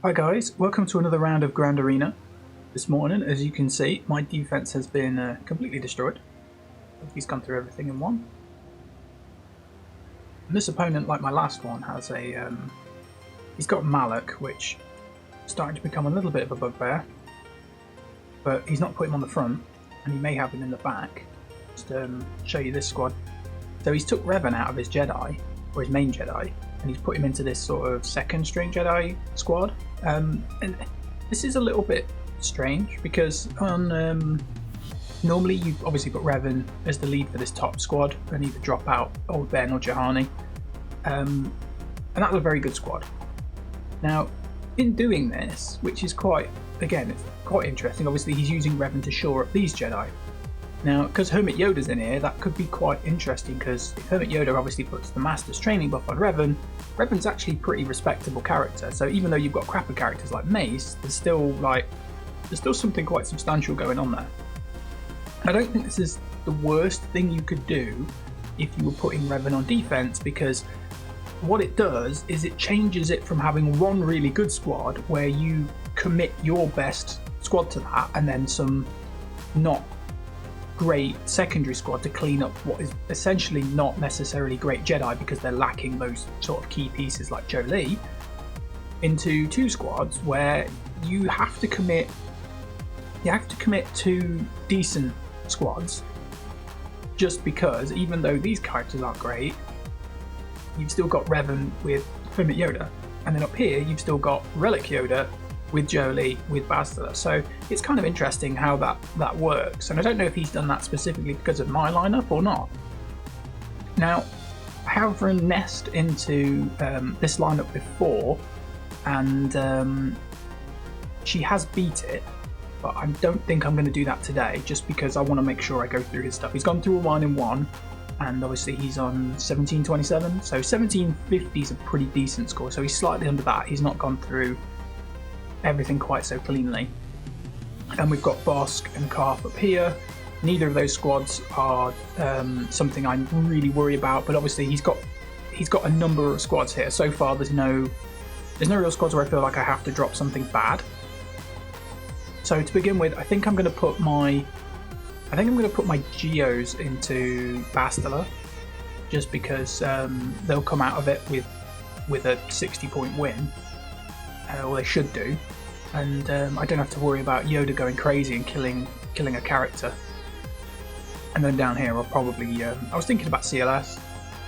Hi guys, welcome to another round of Grand Arena. This morning, as you can see, my defense has been completely destroyed. He's gone through everything in one. And this opponent, like my last one, has a he's got Malak, which is starting to become a little bit of a bugbear. But he's not put him on the front, and he may have him in the back. Just show you this squad. So he's took Revan out of his Jedi, or his main Jedi, and he's put him into this sort of second string Jedi squad. And this is a little bit strange because on normally you've obviously got Revan as the lead for this top squad and either drop out Old Ben or Jahani, and that was a very good squad. Now in doing this, which is quite, again, it's quite interesting, obviously he's using Revan to shore up these Jedi. Now, because Hermit Yoda's in here, that could be quite interesting, because if Hermit Yoda obviously puts the Master's training buff on Revan, Revan's actually a pretty respectable character. So even though you've got crapper characters like Mace, there's still something quite substantial going on there. I don't think this is the worst thing you could do if you were putting Revan on defense, because what it does is it changes it from having one really good squad where you commit your best squad to that and then some not great secondary squad to clean up what is essentially not necessarily great Jedi because they're lacking those sort of key pieces like Jolee, into two squads where you have to commit two decent squads, just because even though these characters aren't great, you've still got Revan with Hermit Yoda, and then up here you've still got Relic Yoda with Jolee, with Bastila. So it's kind of interesting how that works, and I don't know if he's done that specifically because of my lineup or not. Now, I have run Nest into this lineup before, and she has beat it, but I don't think I'm going to do that today, just because I want to make sure I go through his stuff. He's gone through a 1-in-1, and obviously he's on 1727, so 1750 is a pretty decent score, so he's slightly under that. He's not gone through everything quite so cleanly. And we've got Bosk and Karth up here. Neither of those squads are something I really worry about, but obviously he's got a number of squads here. So far there's no real squads where I feel like I have to drop something bad. So to begin with, I think I'm going to put my Geos into Bastila, just because they'll come out of it with a 60-point win, or they should do, and I don't have to worry about Yoda going crazy and killing a character. And then down here I'll probably I was thinking about CLS,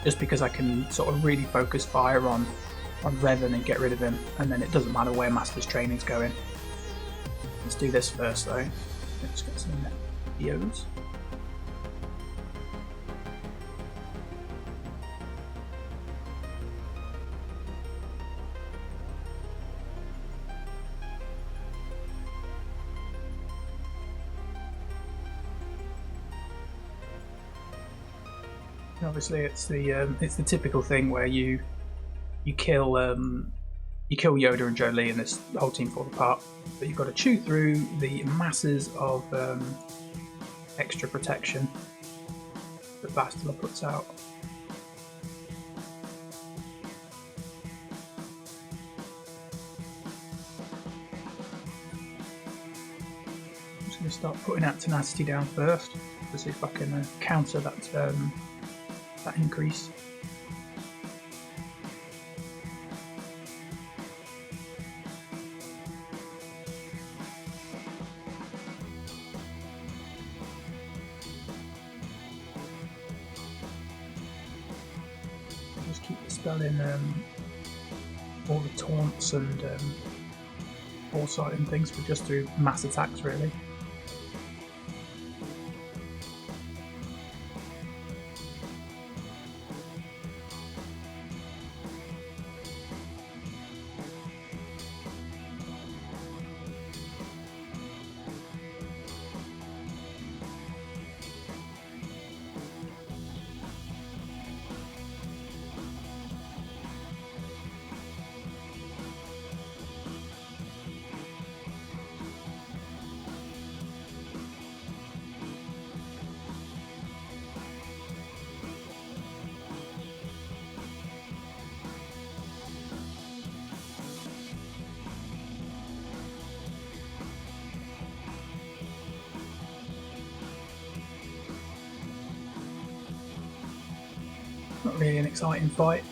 just because I can sort of really focus fire on Revan and get rid of him, and then it doesn't matter where Master's training's going. Let's do this first though. Let's get some Geos. Obviously, it's the typical thing where you kill Yoda and Jolee and this whole team falls apart. But you've got to chew through the masses of extra protection that Bastila puts out. I'm just going to start putting out tenacity down first to see if I can counter that increase. Just keep dispelling all the taunts and foresight and things, but just through mass attacks really. not really an exciting fight.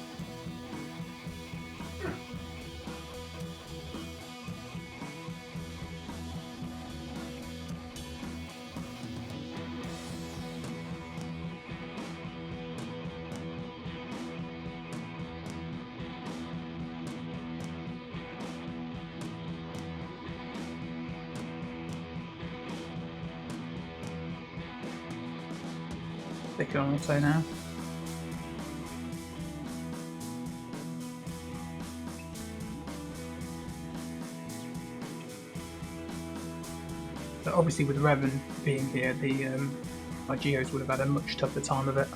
Stick it on auto now. But obviously with Revan being here, my Geos would have had a much tougher time of it.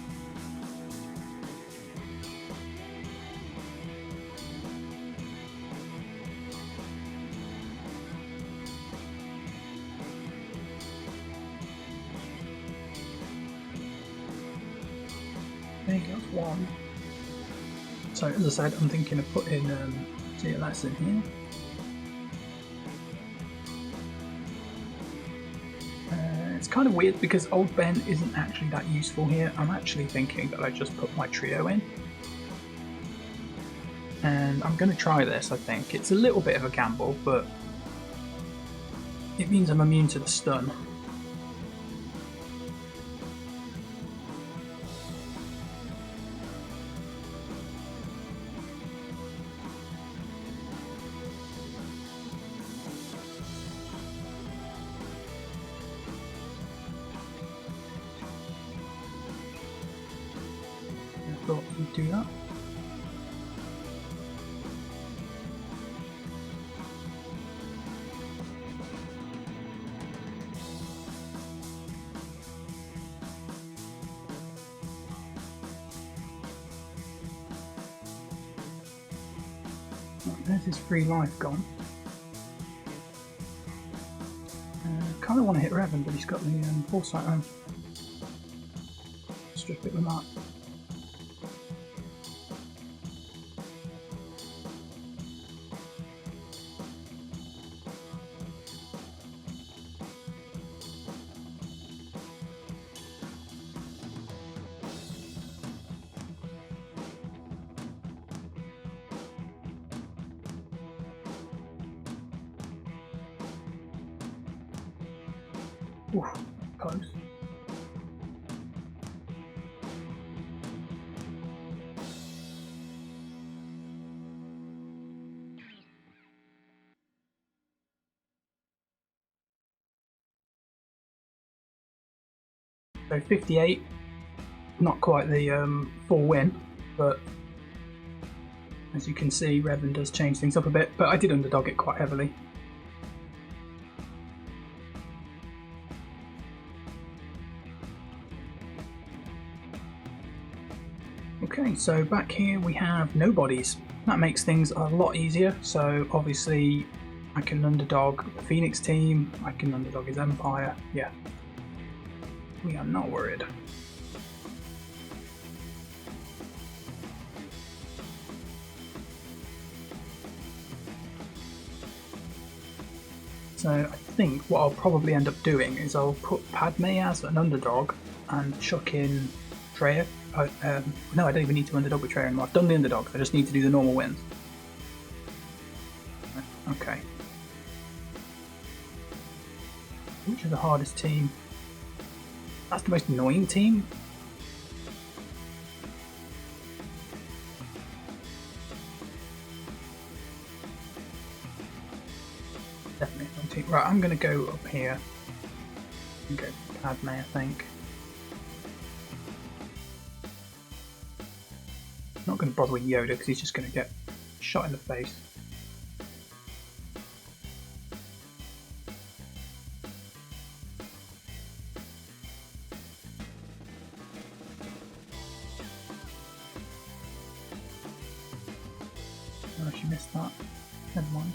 There you go, that's one. So as I said, I'm thinking of putting CLS in here. It's kind of weird because Old Ben isn't actually that useful here. I'm actually thinking that I just put my trio in. And I'm going to try this, I think. It's a little bit of a gamble, but it means I'm immune to the stun. I thought we'd do that. There's his free life gone. Kind of want to hit Revan, but he's got the foresight on. Strip it with that. Oof, close. So 58, not quite the full win, but as you can see, Revan does change things up a bit, but I did underdog it quite heavily. Okay, so back here we have nobodies. That makes things a lot easier. So obviously I can underdog the Phoenix team, I can underdog his Empire. Yeah, we are not worried. So I think what I'll probably end up doing is I'll put Padme as an underdog and chuck in Traya. No, I don't even need to underdog with Traya anymore. I've done the underdogs, I just need to do the normal wins. Okay. Which is the hardest team? That's the most annoying team. Definitely a fun team. Right, I'm going to go up here and go Padme, I think. Not going to bother with Yoda because he's just going to get shot in the face. Oh, she missed that. Never mind.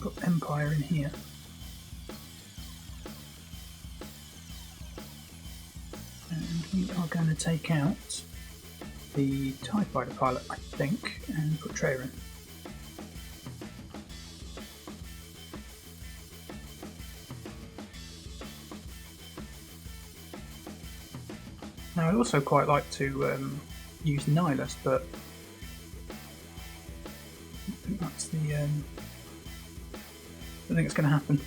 put Empire in here. And we are going to take out the TIE Fighter pilot, I think, and put Traitor in. Now I'd also quite like to use Nihilus, but I think that's the I think it's going to happen.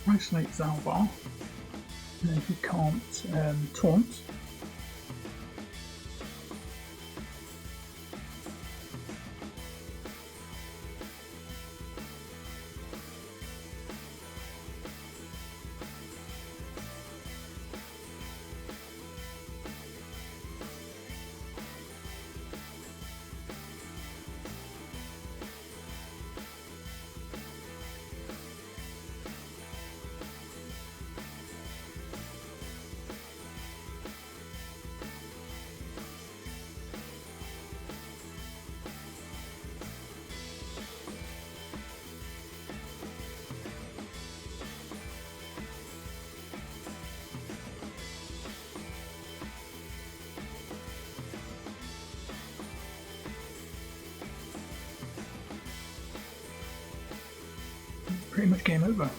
Isolate Zalbar, and then he can't taunt. Pretty much game over.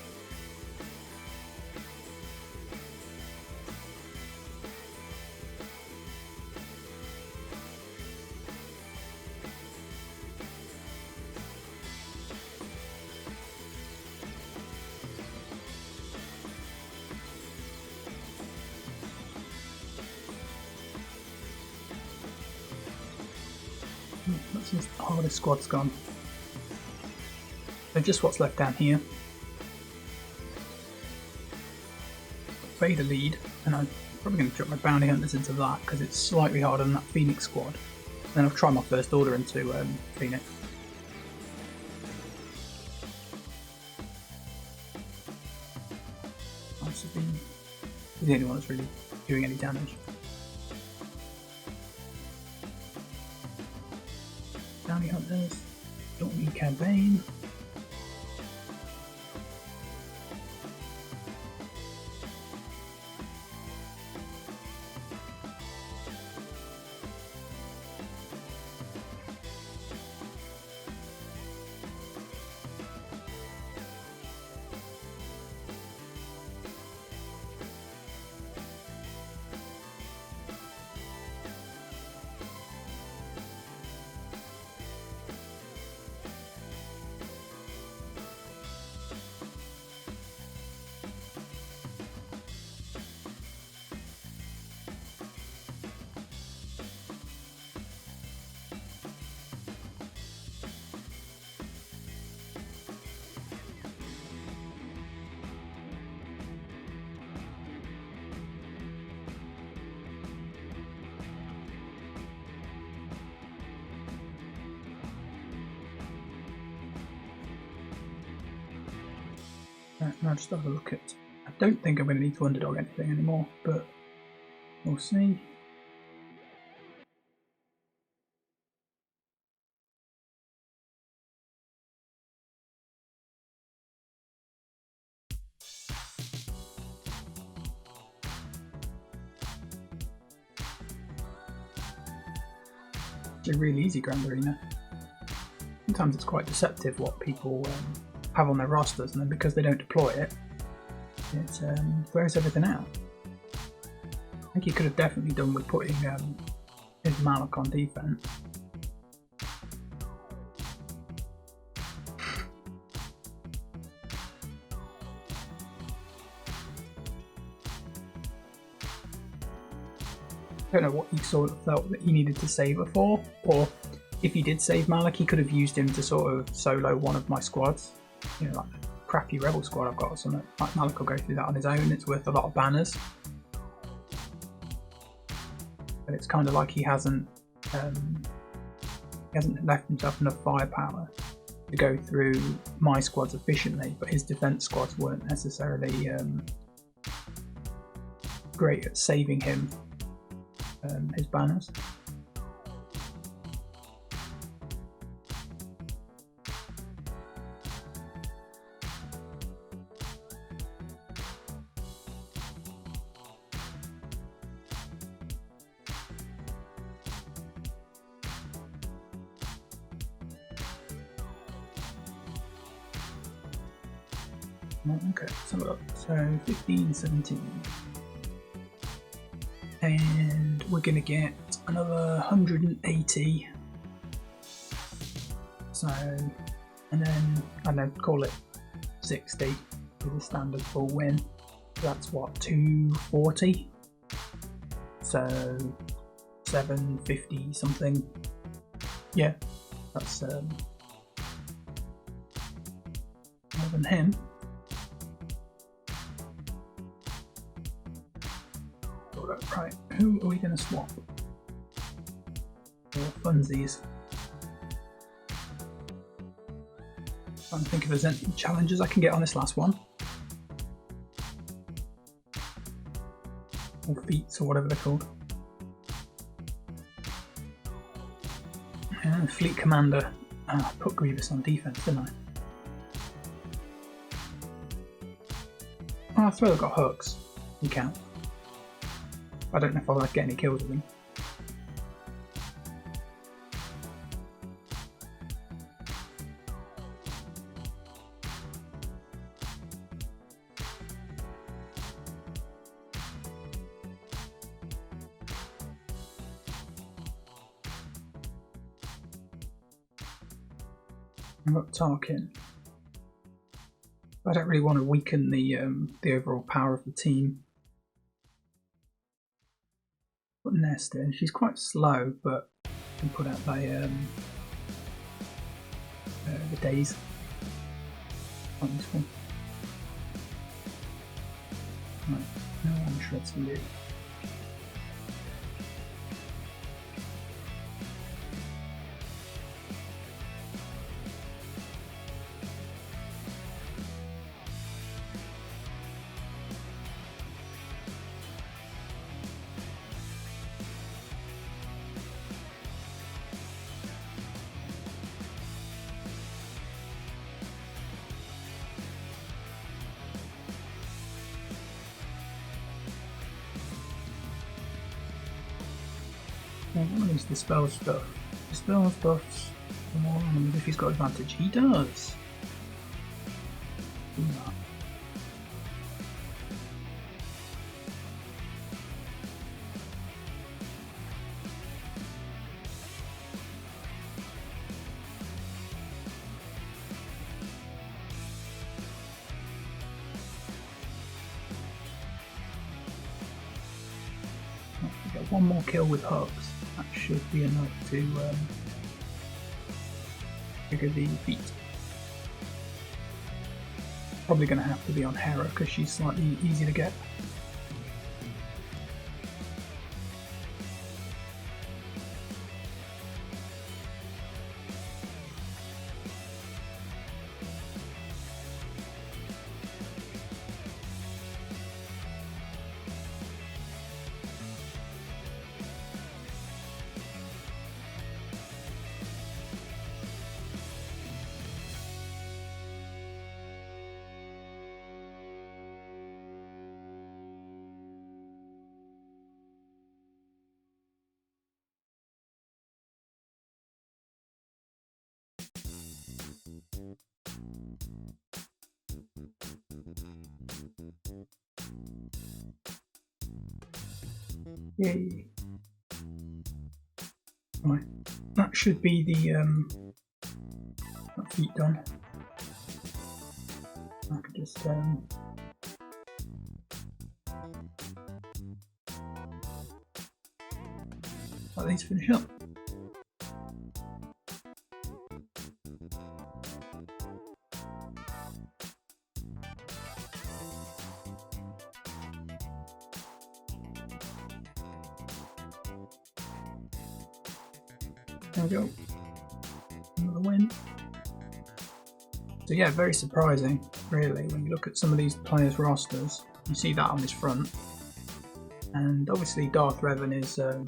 That's his hardest squad's gone. So just what's left down here. Vader lead, and I'm probably going to drop my bounty hunters into that because it's slightly harder than that Phoenix squad. And then I'll try my first order into Phoenix. Sabine is the only one that's really doing any damage. Bounty hunters, don't need Cad Bane. Now just have a look at. I don't think I'm going to need to underdog anything anymore, but we'll see. It's a really easy Grand Arena. Sometimes it's quite deceptive what people have on their rosters, and then because they don't deploy it, it wears everything out. I think he could have definitely done with putting his Malak on defense. I don't know what he sort of felt that he needed to save her for, or if he did save Malak, he could have used him to sort of solo one of my squads. You know, like crappy rebel squad I've got or something. Like Malik will go through that on his own. It's worth a lot of banners. But it's kind of like he hasn't left himself enough firepower to go through my squads efficiently, but his defense squads weren't necessarily great at saving him his banners. Okay, let's have a look. So 15, 17. And we're going to get another 180. So, and then, I don't know, call it 60 with a standard full win. So that's what, 240? So 750 something. Yeah, that's more than him. Right, who are we going to swap? Or funsies? Trying to think if there's any challenges I can get on this last one. Or feats, or whatever they're called. Yeah, Fleet Commander. I put Grievous on defense, didn't I? Oh, I swear they've got hooks. You count. I don't know if I'll get any kills with them. I've got Tarkin. I don't really want to weaken the overall power of the team. Put Nest in. She's quite slow, but can put out the days. Quite useful. Right, no one shreds for you. What is dispel stuff? Dispel stuff's more on him if he's got advantage. He does. Do that. Get one more kill with hooks. That should be enough to trigger the feat. Probably going to have to be on Hera because she's slightly easy to get. Yay. Right, that should be the that feat done. I could just let these finish up. There we go. Another win. So yeah, very surprising, really, when you look at some of these players' rosters. You see that on his front. And obviously Darth Revan is a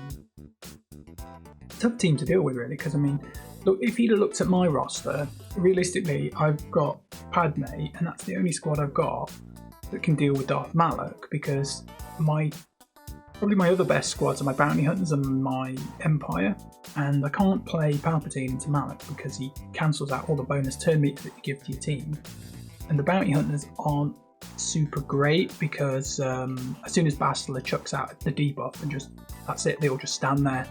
tough team to deal with, really, because, I mean, look, if he'd have looked at my roster, realistically, I've got Padme, and that's the only squad I've got that can deal with Darth Malak, because probably my other best squads are my Bounty Hunters and my Empire, and I can't play Palpatine into Malak because he cancels out all the bonus turn meters that you give to your team. And the Bounty Hunters aren't super great because as soon as Bastila chucks out the debuff and just that's it, they all just stand there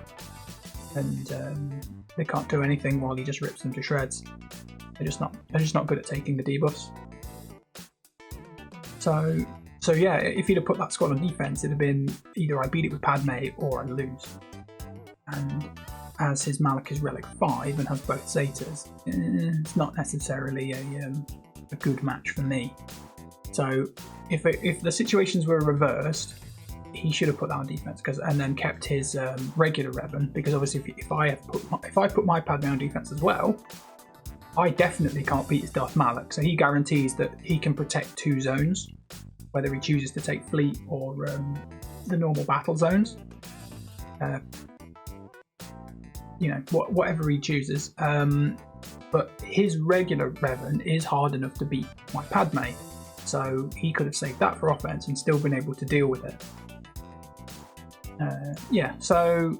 and they can't do anything while he just rips them to shreds. They're just not good at taking the debuffs. So yeah, if he'd have put that squad on defense, it'd have been either I beat it with Padme or I lose. And as his Malak is Relic 5 and has both Zetas, it's not necessarily a good match for me. So if the situations were reversed, he should have put that on defense and then kept his regular Revan, because obviously if I put my Padme on defense as well, I definitely can't beat his Darth Malak. So he guarantees that he can protect 2 zones, whether he chooses to take fleet or the normal battle zones. Whatever he chooses. But his regular Revan is hard enough to beat my Padme. So he could have saved that for offense and still been able to deal with it. So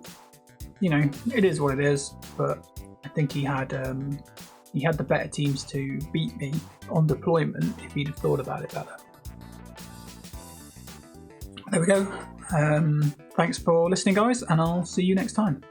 it is what it is. But I think he had the better teams to beat me on deployment if he'd have thought about it better. There we go. Thanks for listening, guys, and I'll see you next time.